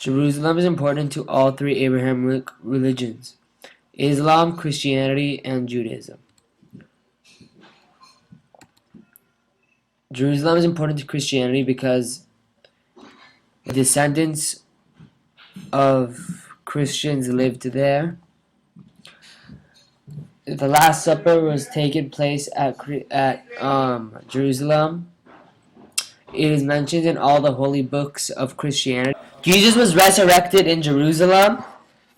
Jerusalem is important to all three Abrahamic religions: Islam, Christianity, and Judaism. Jerusalem is important to Christianity because the descendants of Christians lived there. The Last Supper was taken place at Jerusalem. It is mentioned in all the holy books of Christianity. Jesus was resurrected in Jerusalem,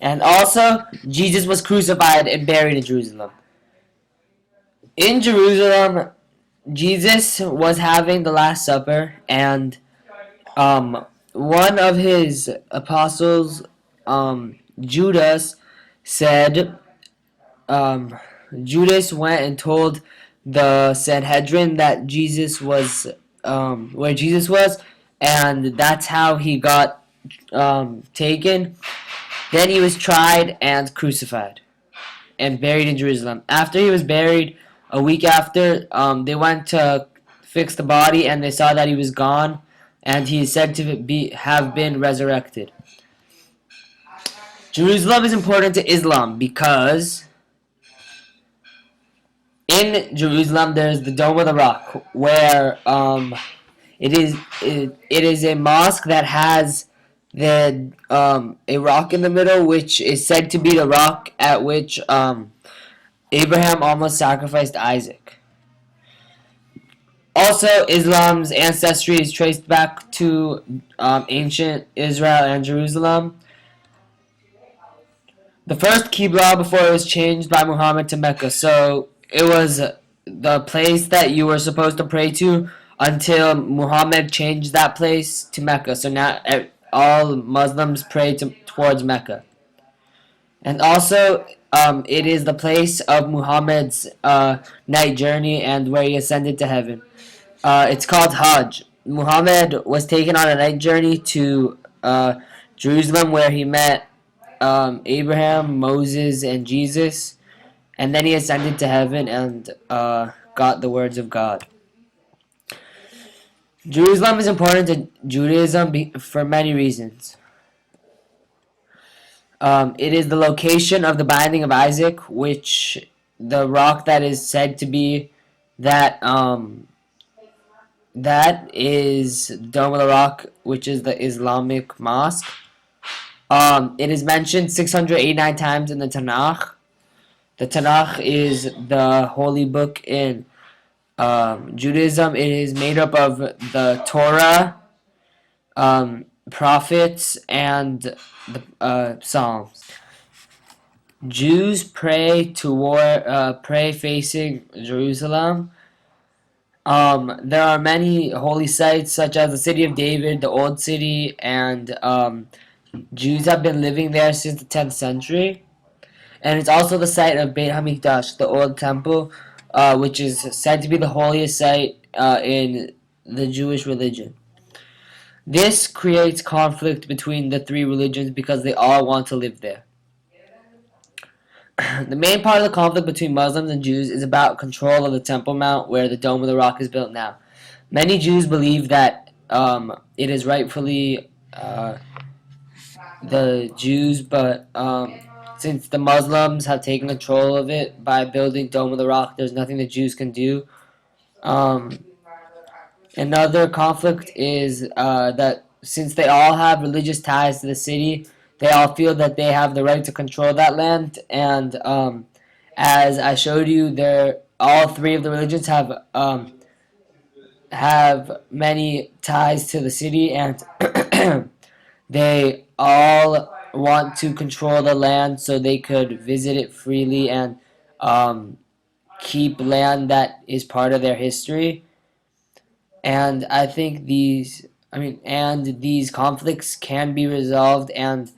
and also Jesus was crucified and buried in Jerusalem. In Jerusalem, Jesus was having the Last Supper, and one of his apostles, Judas, said, Judas went and told the Sanhedrin that Jesus was where Jesus was, and that's how he got taken. Then he was tried and crucified and buried in Jerusalem. After he was buried, a week after, they went to fix the body, and they saw that he was gone, and he is said to have been resurrected. Jerusalem is important to Islam because in Jerusalem there's the Dome of the Rock, where it is a mosque that has a rock in the middle, which is said to be the rock at which Abraham almost sacrificed Isaac. Also, Islam's ancestry is traced back to ancient Israel and Jerusalem. The first Qibla before it was changed by Muhammad to Mecca. So it was the place that you were supposed to pray to until Muhammad changed that place to Mecca. So now all Muslims pray towards Mecca. And also, it is the place of Muhammad's night journey and where he ascended to heaven. It's called Hajj. Muhammad was taken on a night journey to Jerusalem, where he met Abraham, Moses, and Jesus, and then he ascended to heaven and got the words of God. Jerusalem is important to Judaism for many reasons. It is the location of the binding of Isaac, which the rock that is said to be that is Dome of the Rock, which is the Islamic mosque. It is mentioned 689 times in the Tanakh. The Tanakh is the holy book in Judaism. It is made up of the Torah, prophets, and the Psalms. Jews pray facing Jerusalem. There are many holy sites, such as the city of David, the Old City, and Jews have been living there since the 10th century. And it's also the site of Beit HaMikdash, the old temple, which is said to be the holiest site in the Jewish religion. This creates conflict between the three religions because they all want to live there. The main part of the conflict between Muslims and Jews is about control of the Temple Mount, where the Dome of the Rock is built now. Many Jews believe that it is rightfully the Jews, but since the Muslims have taken control of it by building Dome of the Rock, there's nothing the Jews can do. Another conflict is that since they all have religious ties to the city, they all feel that they have the right to control that land. And as I showed you, all three of the religions have many ties to the city, and they all want to control the land so they could visit it freely and keep land that is part of their history. And I think these conflicts can be resolved, and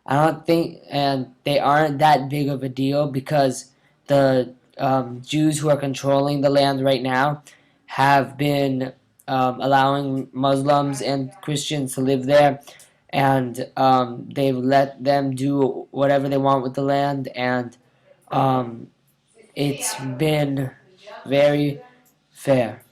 they aren't that big of a deal because the Jews who are controlling the land right now have been allowing Muslims and Christians to live there, and they've let them do whatever they want with the land, and it's been very fair.